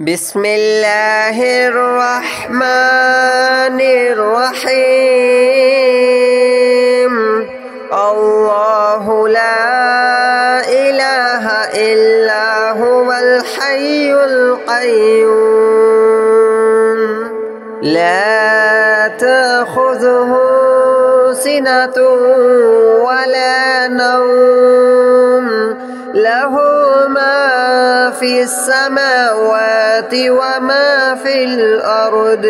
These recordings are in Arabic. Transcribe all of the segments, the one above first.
بسم الله الرحمن الرحيم. الله لا إله إلا هو الحي القيوم لا تأخذه سنة ولا نوم له ما في السماوات وما في الأرض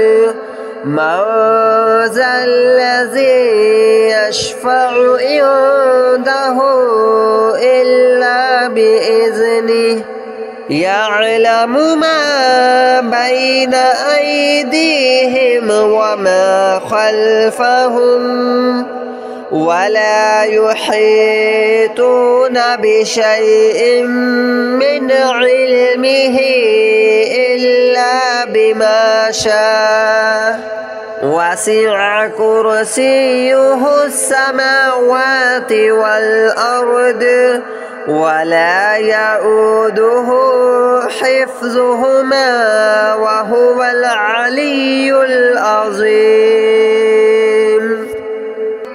من ذا الذي يشفع عنده إلا بإذنه يعلم ما بين أيديهم وما خلفهم ولا يحيطون بشيء من علمه إلا بما شاء وسع كرسيه السماوات والأرض ولا يؤوده حفظهما وهو العلي العظيم.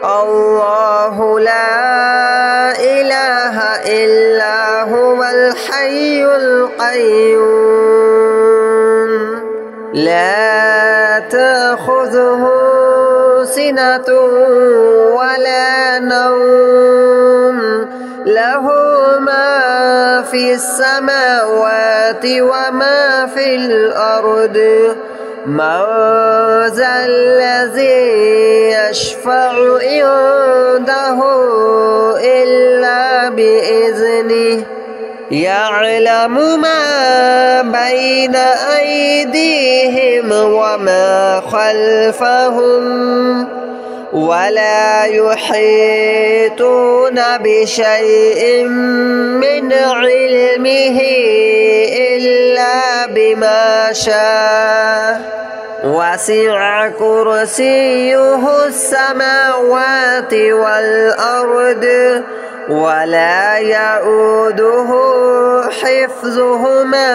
الله لا إله إلا هو الحي القيوم لا تأخذه سنة ولا نوم له ما في السماوات وما في الأرض من ذا الذي يشفع عنده إلا بإذنه يعلم ما بين أيديهم وما خلفهم ولا يحيطون بشيء من علمه إلا بما شاء وسع كرسيه السماوات والأرض ولا يؤوده حفظهما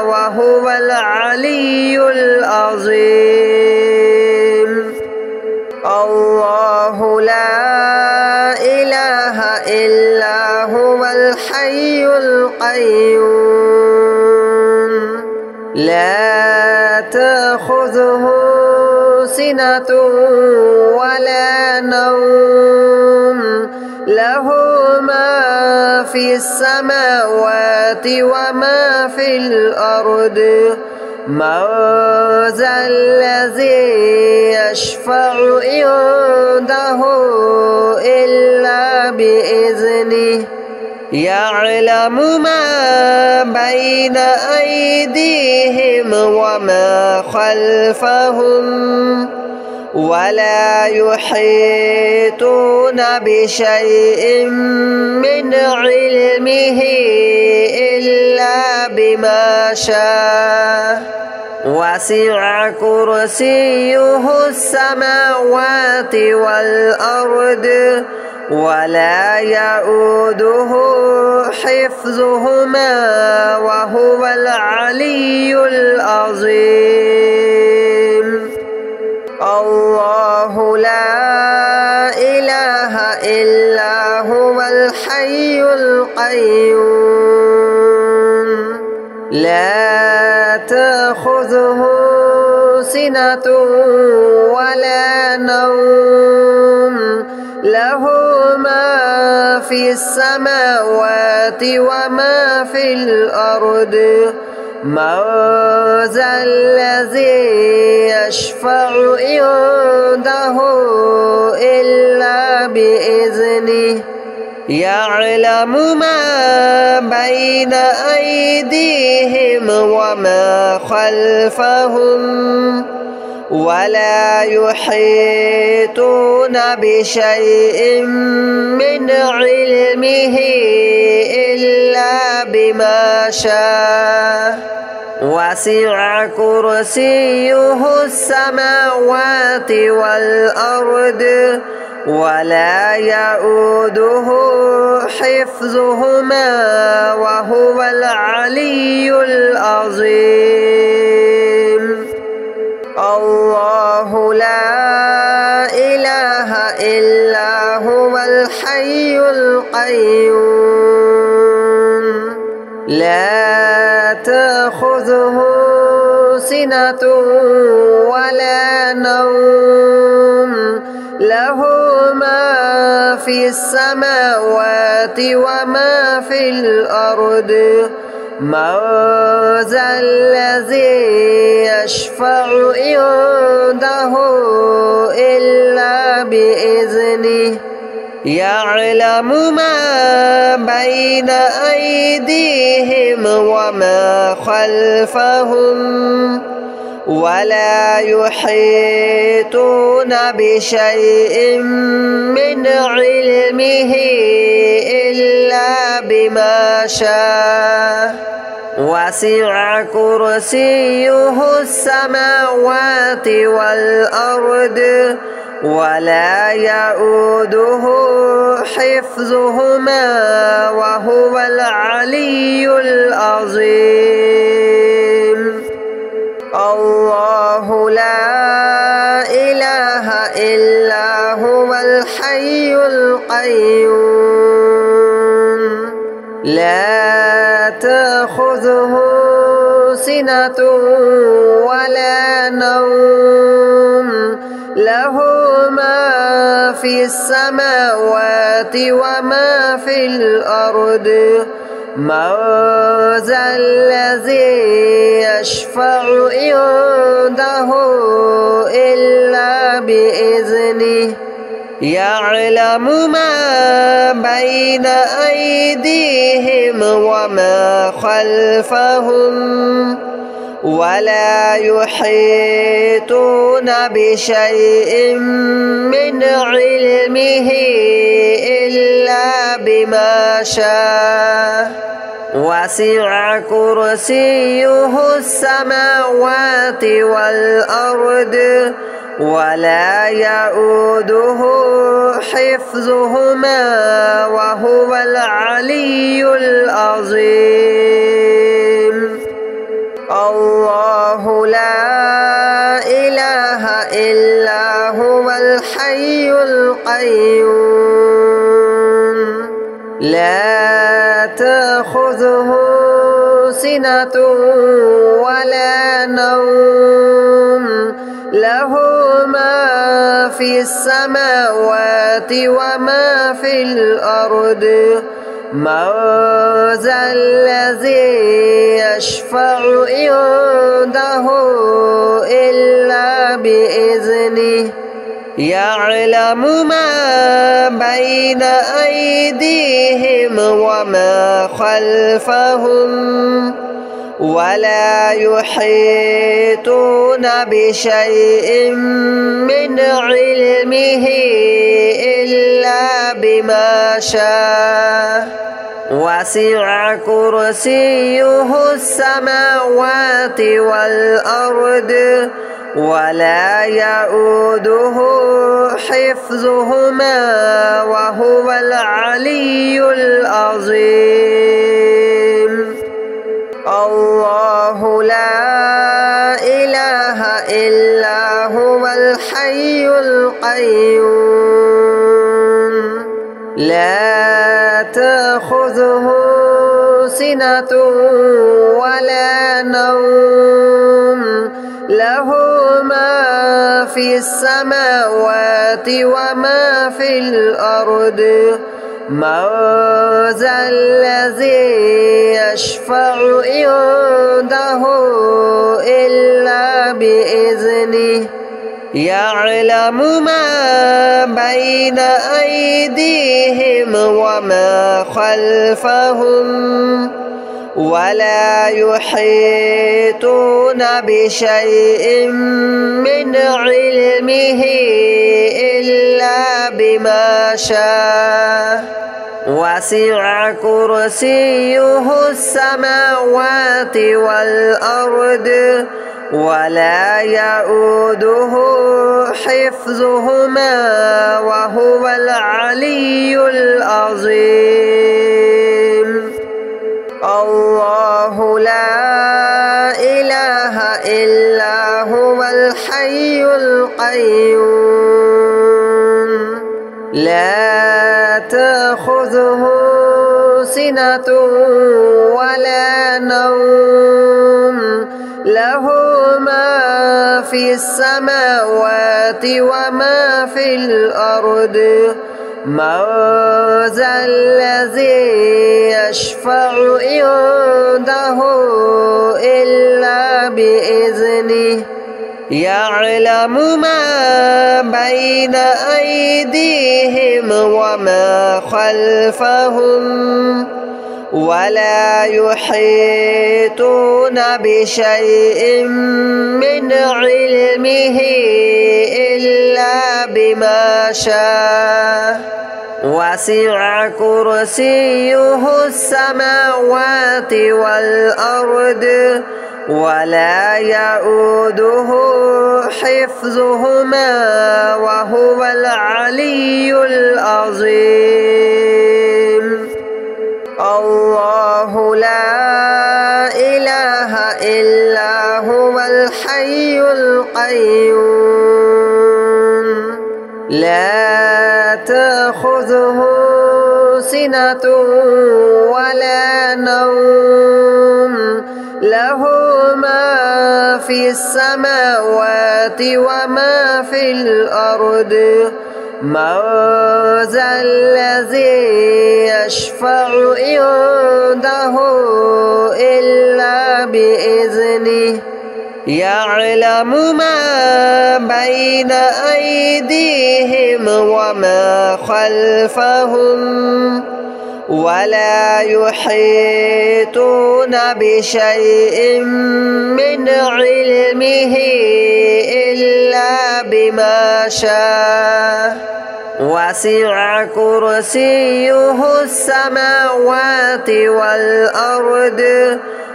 وهو العلي العظيم. الله لا إله إلا هو الحي القيوم لا تأخذه سنة ولا نوم له ما في السماوات وما في الأرض من ذا الذي يشفع عنده إلا بإذنه يعلم ما بين أيديهم وما خلفهم ولا يحيطون بشيء من علمه إلا بما شاء وسع كرسيه السماوات والأرض ولا يؤوده حفظهما وهو العلي العظيم. الله لا إله إلا هو الحي القيوم لا تأخذه سنة ولا نوم له ما في السماوات وما في الأرض من ذا الذي يشفع عنده إلا بإذنه يعلم ما بين أيديهم وما خلفهم ولا يحيطون بشيء من علمه إلا بما شاء وسع كرسيه السماوات والأرض ولا يؤوده حفظهما وهو العلي العظيم. الحي القيوم لا تأخذه سنة ولا نوم له ما في السماوات وما في الأرض من ذا الذي يشفع عنده إلا بإذنه يعلم ما بين أيديهم وما خلفهم ولا يحيطون بشيء من علمه إلا بما شاء وسع كرسيه السماوات والأرض ولا يؤوده حفظهما وهو العلي العظيم الله لا إله إلا هو الحي القيوم لا تأخذه سنة ولا نوم له ما في السماوات وما في الأرض من ذا الذي يشفع عنده إلا بإذنه يعلم ما بين أيديهم وما خلفهم ولا يحيطون بشيء من علمه إلا بما شاء وسع كرسيه السماوات والأرض ولا يؤوده حفظهما وهو العلي العظيم الله لا إله إلا هو الحي القيوم لا تأخذه سنة ولا نوم له ما في السماوات وما في الأرض من ذا الذي يشفع عنده إلا بإذنه يعلم ما بين أيديهم وما خلفهم ولا يحيطون بشيء من علمه إلا بما شاء وسع كرسيه السماوات والأرض ولا يؤوده حفظهما وهو العلي العظيم الله لا إله إلا هو الحي القيوم لا تأخذه سنة ولا نوم له ما في السماوات وما في الأرض من ذا الذي يشفع عنده إلا بإذنه يعلم ما بين أيديهم وما خلفهم ولا يحيطون بشيء من علمه إلا بما شاء وسع كرسيه السماوات والأرض ولا يؤوده حفظهما وهو العلي العظيم الله لا إله إلا هو الحي القيوم لا تأخذه سنة ولا نوم له ما في السماوات وما في الأرض من ذا الذي يشفع عنده إلا بإذنه يعلم ما بين أيديهم وما خلفهم ولا يحيطون بشيء من علمه إلا بما شاء وسع كرسيه السماوات والأرض ولا يؤوده حفظهما وهو العلي العظيم الله لا إله إلا هو الحي القيوم لا تأخذه سنة ولا نوم له ما في السماوات وما في الأرض من ذا الذي يشفع عنده إلا بإذنه يعلم ما بين أيديهم وما خلفهم ولا يحيطون بشيء من علمه إلا بما شاء وسع كرسيه السماوات والأرض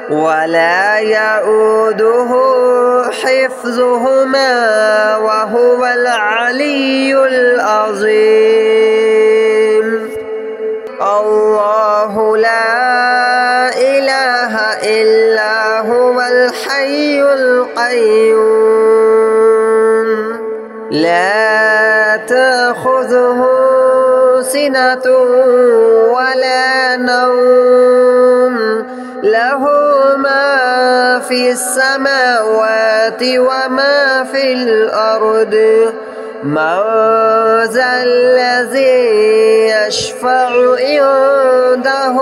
ولا يؤوده حفظهما وهو العلي العظيم الله لا إله إلا هو الحي القيوم لا تأخذه سنة ولا نوم له ما في السماوات وما في الأرض من ذا الذي يشفع عنده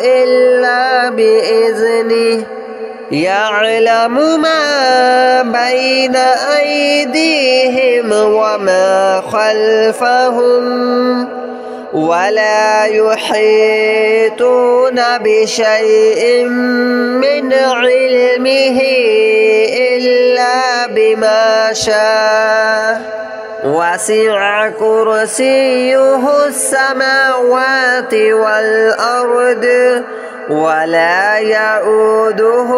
إلا بإذنه يعلم ما بين أيديهم وما خلفهم ولا يحيطون بشيء من علمه إلا بما شاء وسع كرسيه السماوات والأرض ولا يؤوده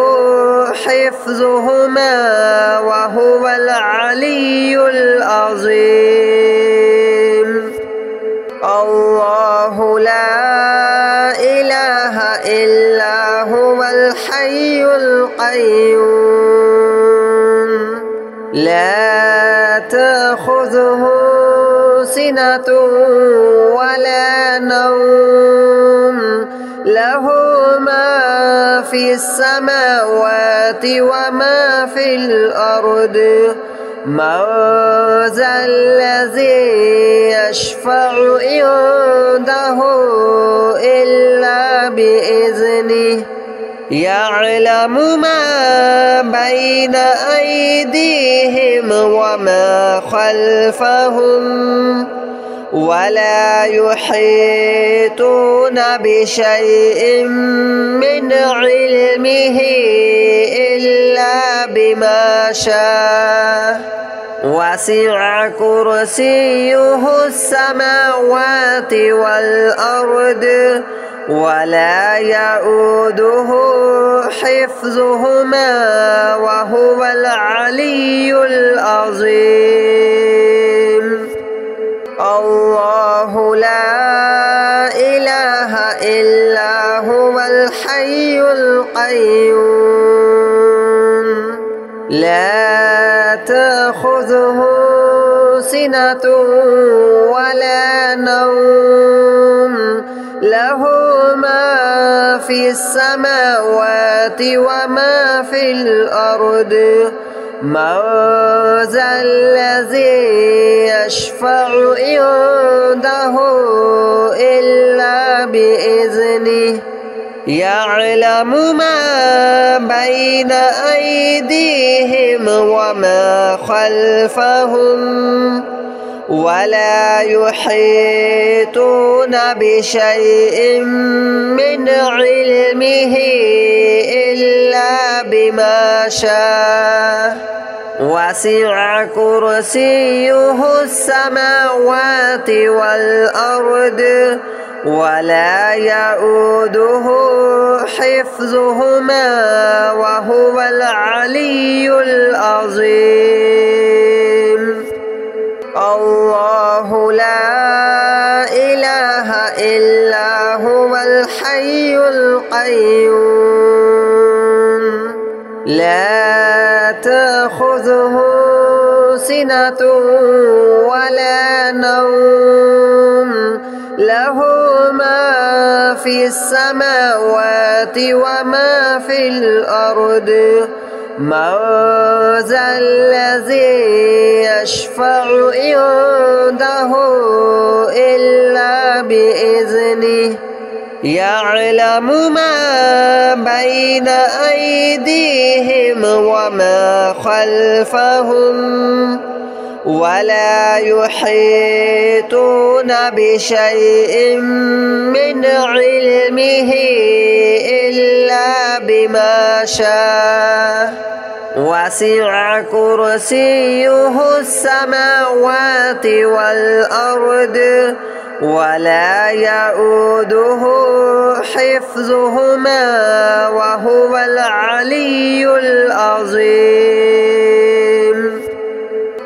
حفظهما وهو العلي العظيم الله لا إله إلا هو الحي القيوم لا تأخذه سنة ولا نوم له ما في السماوات وما في الأرض من ذا الذي يشفع عنده إلا بإذنه يعلم ما بين أيديهم وما خلفهم ولا يحيطون بشيء من علمه إلا بما شاء وسع كرسيه السماوات والأرض ولا يؤوده حفظهما وهو العلي العظيم الله لا إله إلا هو الحي القيوم لا تأخذه سنة ولا نوم له ما في السماوات وما في الأرض من ذا الذي يشفع عنده إلا بإذنه يعلم ما بين أيديهم وما خلفهم ولا يحيطون بشيء من علمه إلا بما شاء وسع كرسيه السماوات والأرض ولا يؤوده حفظهما وهو العلي العظيم الله لا إله إلا هو الحي القيوم لا تأخذه سنة ولا نوم له ما في السماوات وما في الأرض من ذا الذي يشفع عنده إلا بإذنه يعلم ما بين أيديهم وما خلفهم ولا يحيطون بشيء من علمه إلا بما شاء وسع كرسيه السماوات والأرض ولا يؤوده حفظهما وهو العلي العظيم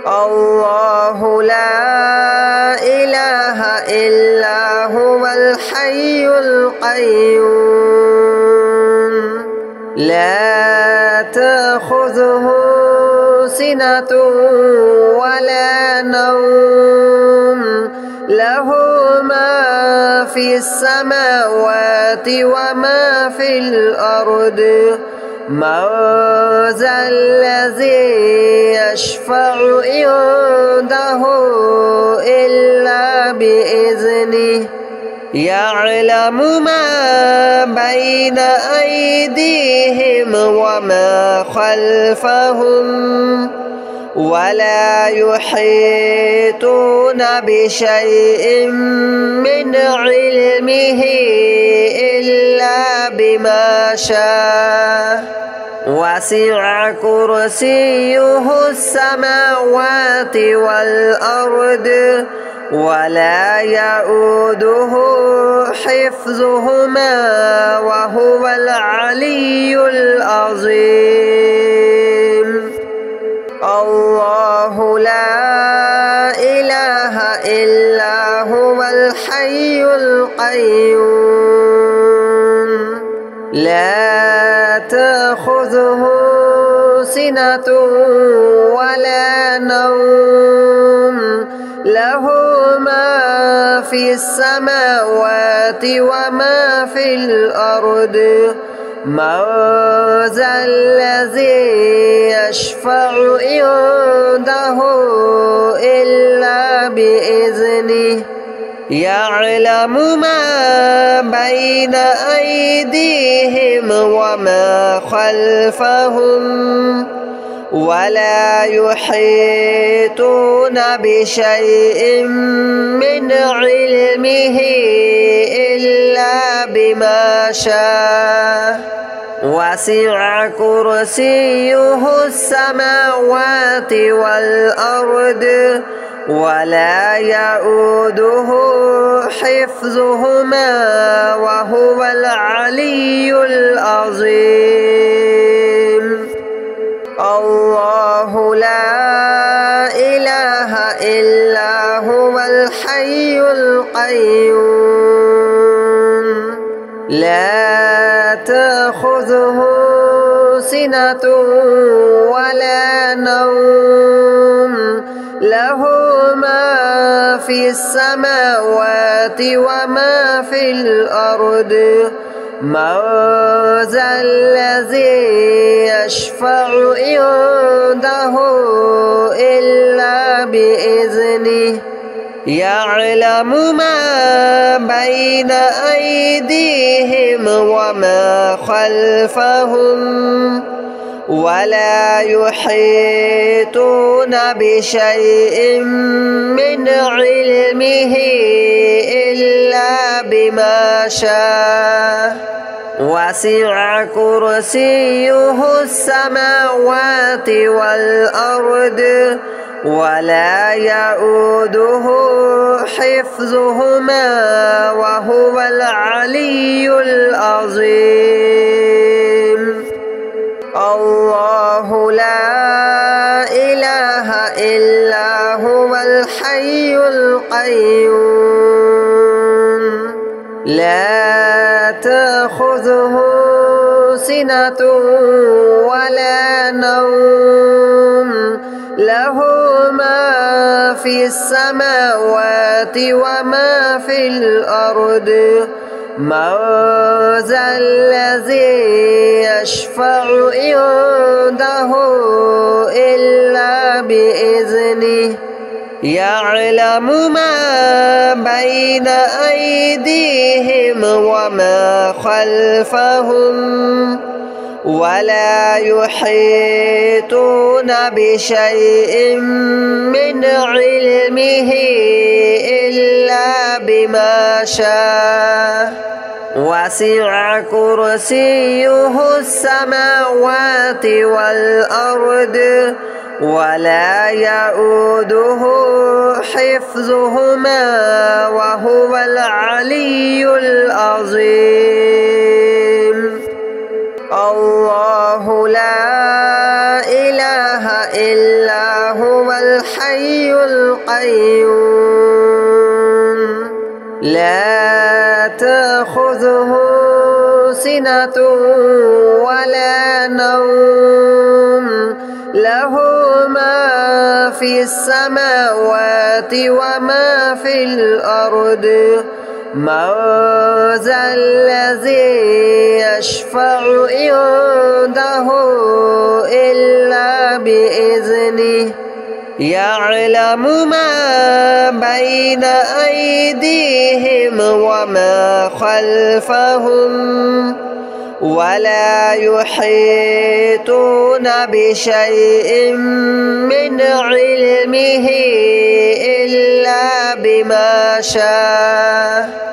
الله لا إله إلا هو الحي القيوم لا تأخذه سنة ولا نوم له ما في السماوات وما في الأرض من ذا الذي يشفع عنده إلا بإذنه يعلم ما بين أيديهم وما خلفهم ولا يحيطون بشيء من علمه إلا بما شاء وسع كرسيه السماوات والأرض ولا يؤوده حفظهما وهو العلي العظيم الله لا إله إلا هو الحي القيوم لا تأخذه سنة ولا نوم له ما في السماوات وما في الأرض من ذا الذي يشفع عنده إلا بإذنه يعلم ما بين أيديهم وما خلفهم ولا يحيطون بشيء من علمه إلا بما شاء وسع كرسيه السماوات والأرض ولا يؤوده حفظهما وهو العلي العظيم الله لا إله إلا هو الحي القيوم لا تأخذه سنة ولا نوم له في السماوات وما في الأرض من ذا الذي يشفع عنده إلا بإذنه يعلم ما بين أيديهم وما خلفهم ولا يحيطون بشيء من علمه إلا بما شاء وسع كرسيه السماوات والأرض ولا يؤوده حفظهما وهو العلي العظيم الله لا إله إلا هو الحي القيوم لا تأخذه سنة ولا نوم له ما في السماوات وما في الأرض من ذا الذي يشفع عنده إلا بإذنه يعلم ما بين أيديهم وما خلفهم ولا يحيطون بشيء من علمه إلا بما شاء وسع كرسيه السماوات والأرض ولا يؤوده حفظهما وهو العلي العظيم الله لا إله إلا هو الحي القيوم لا تأخذه سنة ولا نوم له ما في السماوات وما في الأرض من ذا الذي يشفع عنده إلا بإذنه يعلم ما بين أيديهم وما خلفهم ولا يحيطون بشيء من علمه إلا بما شاء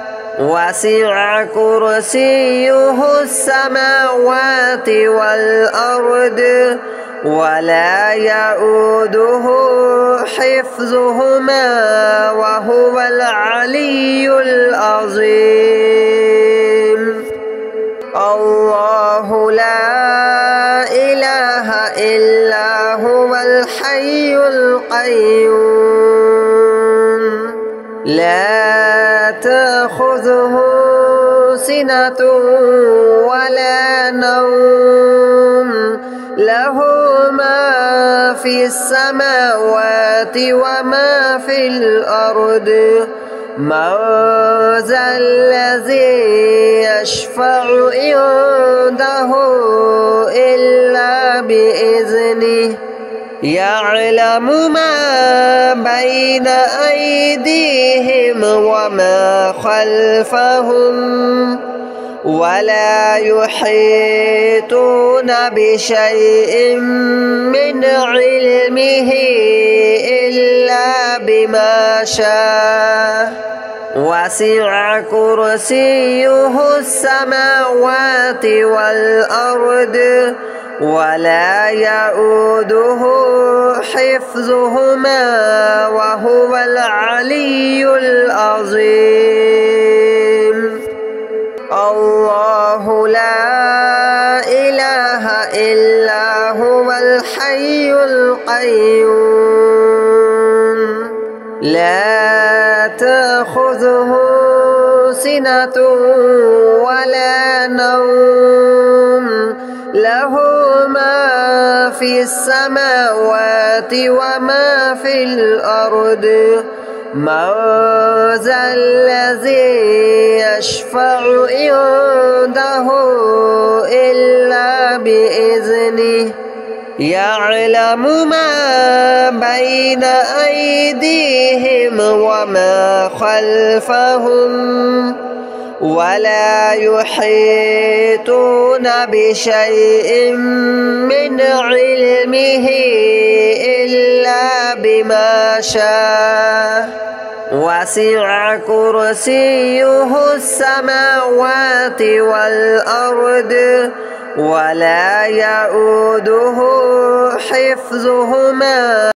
وسع كرسيه السماوات والأرض ولا يؤوده حفظهما وهو العلي العظيم الله لا إله إلا هو الحي القيوم لا تأخذه سنة ولا نوم له ما في السماوات وما في الأرض من ذا الذي يشفع عنده إلا بإذنه يعلم ما بين أيديهم وما خلفهم ولا يحيطون بشيء من علمه إلا بما شاء وسع كرسيه السماوات والأرض ولا يؤوده حفظهما وهو العلي العظيم الله لا إله إلا هو الحي القيوم لا تأخذه سنة ولا نوم له ما في السماوات وما في الأرض من ذا الذي يشفع عنده إلا بإذنه يعلم ما بين أيديهم وما خلفهم ولا يحيطون بشيء من علمه إلا بما شاء وسع كرسيه السماوات والأرض ولا يؤوده حفظهما